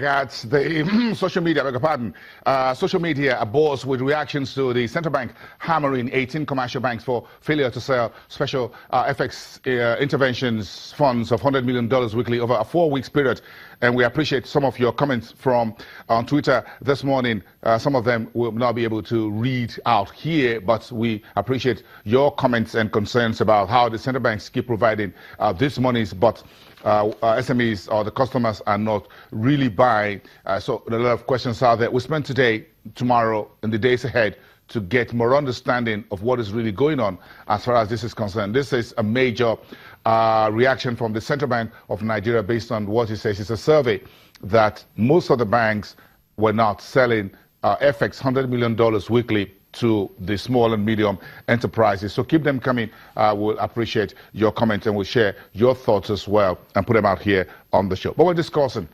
regards the social media, I beg your pardon, social media abuzz with reactions to the central bank hammering 18 commercial banks for failure to sell special FX interventions funds of $100 million weekly over a 4-week period. And we appreciate some of your comments from on Twitter this morning. Some of them will not be able to read out here, but we appreciate your comments and concerns about how the central banks keep providing these monies, but SMEs or the customers are not really buying. So a lot of questions out there. We spend today, tomorrow, and the days ahead to get more understanding of what is really going on as far as this is concerned. This is a major reaction from the Central Bank of Nigeria based on what he says. It's a survey that most of the banks were not selling FX $100 million weekly to the small and medium enterprises. So keep them coming. We'll appreciate your comments and we'll share your thoughts as well and put them out here on the show. But we're discussing,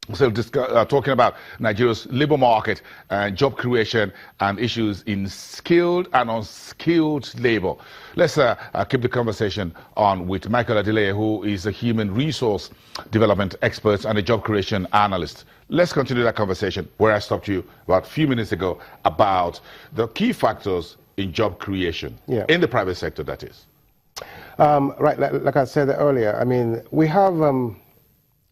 talking about Nigeria's labor market and job creation and issues in skilled and unskilled labor. Let's keep the conversation on with Michael Adeleye, who is a human resource development expert and a job creation analyst. Let's continue that conversation where I stopped you about a few minutes ago about the key factors in job creation in the private sector, that is. Right, like I said earlier, I mean, we have a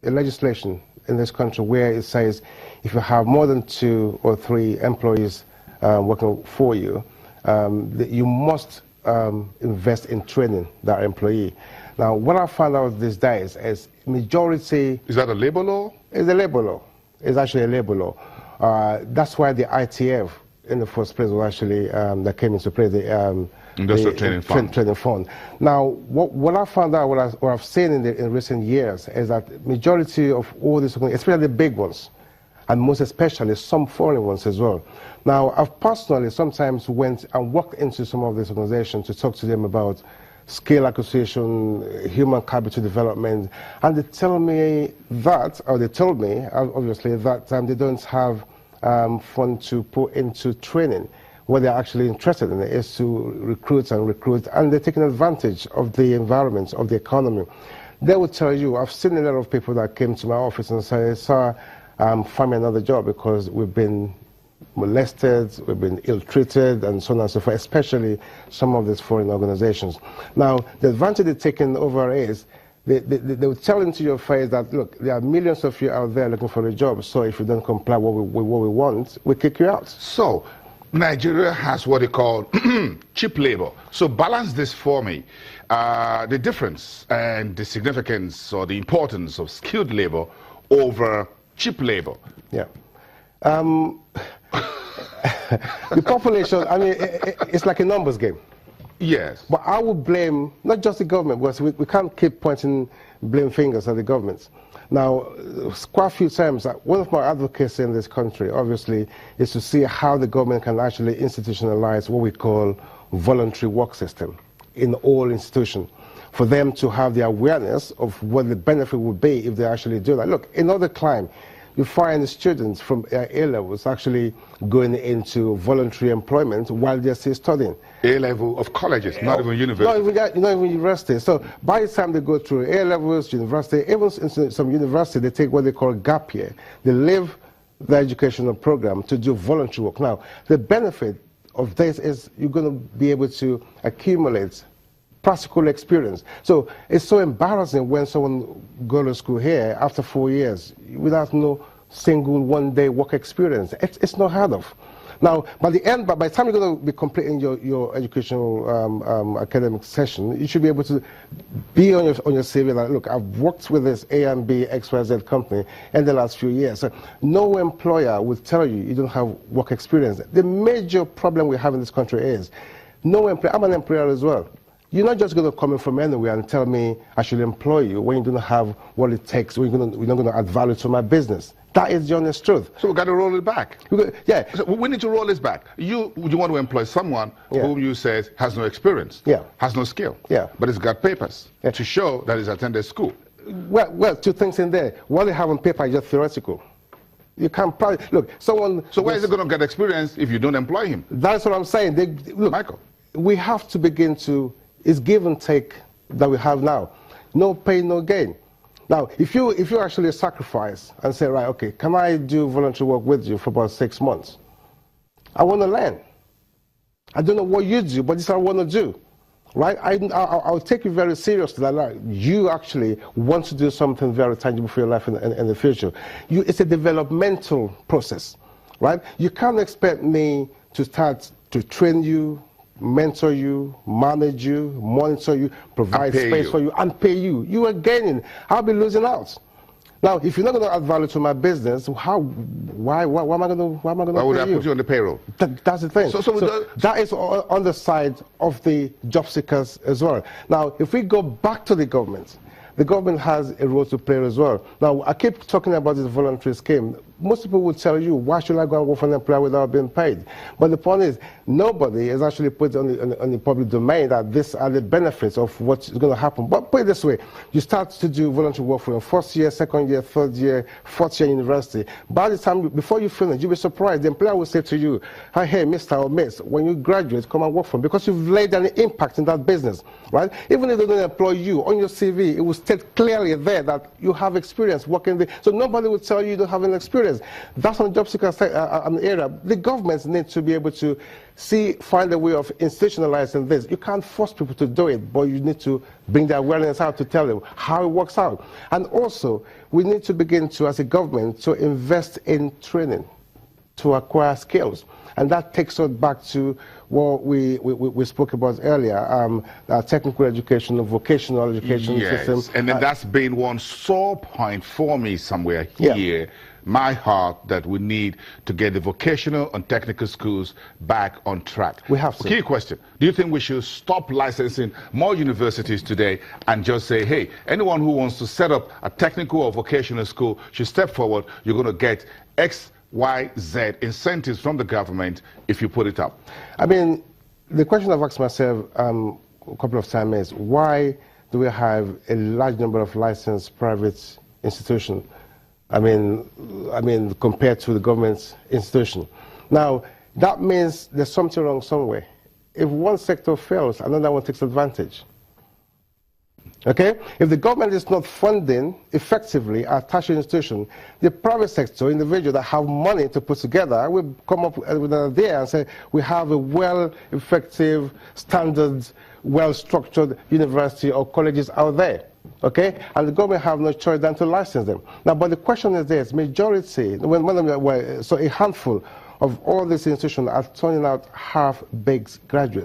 legislation in this country where it says if you have more than 2 or 3 employees working for you, that you must invest in training that employee. Now, what I found out these days is majority... Is that a labor law? It's a labor law. It's actually a labor law. That's why the ITF in the first place was actually, that came into play, the Industrial Training Fund. Now, what I found out, what I've seen in recent years, is that majority of all these, especially the big ones, and most especially some foreign ones as well. Now, I've personally sometimes went and walked into some of these organizations to talk to them about skill acquisition, human capital development, and they tell me that, or they told me, obviously, that they don't have fund to put into training. What they're actually interested in is to recruit, and they're taking advantage of the environment, of the economy. They will tell you, I've seen a lot of people that came to my office and say, sir, find me another job because we've been molested, we've been ill-treated, and so on and so forth, especially some of these foreign organizations. Now, the advantage they're taking over is they will tell into your face that, look, there are millions of you out there looking for a job, so if you don't comply with what we want, we kick you out. So, Nigeria has what they call cheap labor. So balance this for me. The difference and the significance or the importance of skilled labor over cheap labor. Yeah. The population, I mean, it's like a numbers game. Yes. But I would blame not just the government, because we can't keep pointing blame fingers at the government. Now, quite a few times, one of my advocates in this country, obviously, is to see how the government can actually institutionalize what we call voluntary work system in all institutions, for them to have the awareness of what the benefit would be if they actually do that. Look, in other climes, you find students from A-levels actually going into voluntary employment while they're still studying. A-level of colleges, not even university. Not even university. So by the time they go through A-levels, university, even in some university, they take what they call gap year. They leave the educational program to do voluntary work. Now, the benefit of this is you're going to be able to accumulate practical experience. So it's so embarrassing when someone goes to school here after 4 years without no single one-day work experience. It's not heard of. Now, by the time you're going to be completing your educational academic session, you should be able to be on your CV like, look, I've worked with this A and B XYZ company in the last few years. So no employer will tell you you don't have work experience. The major problem we have in this country is no employer. I'm an employer as well. You're not just going to come in from anywhere and tell me I should employ you when you don't have what it takes, when you're not going to add value to my business. That is the honest truth. So we've got to roll it back. Yeah. So we need to roll this back. You want to employ someone whom you say has no experience, has no skill, but has got papers to show that he's attended school. Well, 2 things in there. What they have on paper is just theoretical. You can't probably, look, someone... So where is he going to get experience if you don't employ him? That's what I'm saying. Look, Michael. We have to begin to... It's give and take that we have now. No pain, no gain. Now, if you actually sacrifice and say, right, okay, can I do voluntary work with you for about 6 months? I want to learn. I don't know what you do, but this is what I want to do. Right? I'll take you very seriously that like, you actually want to do something very tangible for your life in the future. It's a developmental process. Right? You can't expect me to start to train you, mentor you, manage you, monitor you, provide space for you, and pay you. You are gaining. I'll be losing out. Now, if you're not going to add value to my business, why am I going to pay you? Why would I put you on the payroll? That's the thing. So that is on the side of the job seekers as well. Now, if we go back to the government has a role to play as well. Now, I keep talking about this voluntary scheme. Most people would tell you, why should I go and work for an employer without being paid? But the point is, nobody has actually put on the public domain that these are the benefits of what's going to happen. But put it this way, you start to do voluntary work for your first year, second year, third year, fourth year university. By the time, before you finish, you'll be surprised. The employer will say to you, hey, Mr. or Miss, when you graduate, come and work for me, because you've laid an impact in that business, right? Even if they don't employ you, on your CV, it will state clearly there that you have experience working there. So nobody will tell you you don't have an experience. That's on job seeker area. The governments need to be able to find a way of institutionalizing this. You can't force people to do it, but you need to bring the awareness out to tell them how it works out. And also, we need to begin to, as a government, to invest in training to acquire skills. And that takes us back to what we spoke about earlier, technical education, vocational education system. And then that's been one sore point for me somewhere here. My heart, that we need to get the vocational and technical schools back on track. We have to. Key question. Do you think we should stop licensing more universities today and just say, hey, anyone who wants to set up a technical or vocational school should step forward, you're going to get X, Y, Z incentives from the government if you put it up? I mean, the question I've asked myself a couple of times is, why do we have a large number of licensed private institutions? I mean, compared to the government's institution. Now, that means there's something wrong somewhere. If one sector fails, another one takes advantage. Okay? If the government is not funding effectively our tertiary institution, the private sector, individuals that have money to put together, will come up with an idea and say, we have a well-effective, standard, well-structured university or colleges out there. Okay? And the government have no choice than to license them. Now, but the question is this, majority, so a handful of all these institutions are turning out half-baked graduates.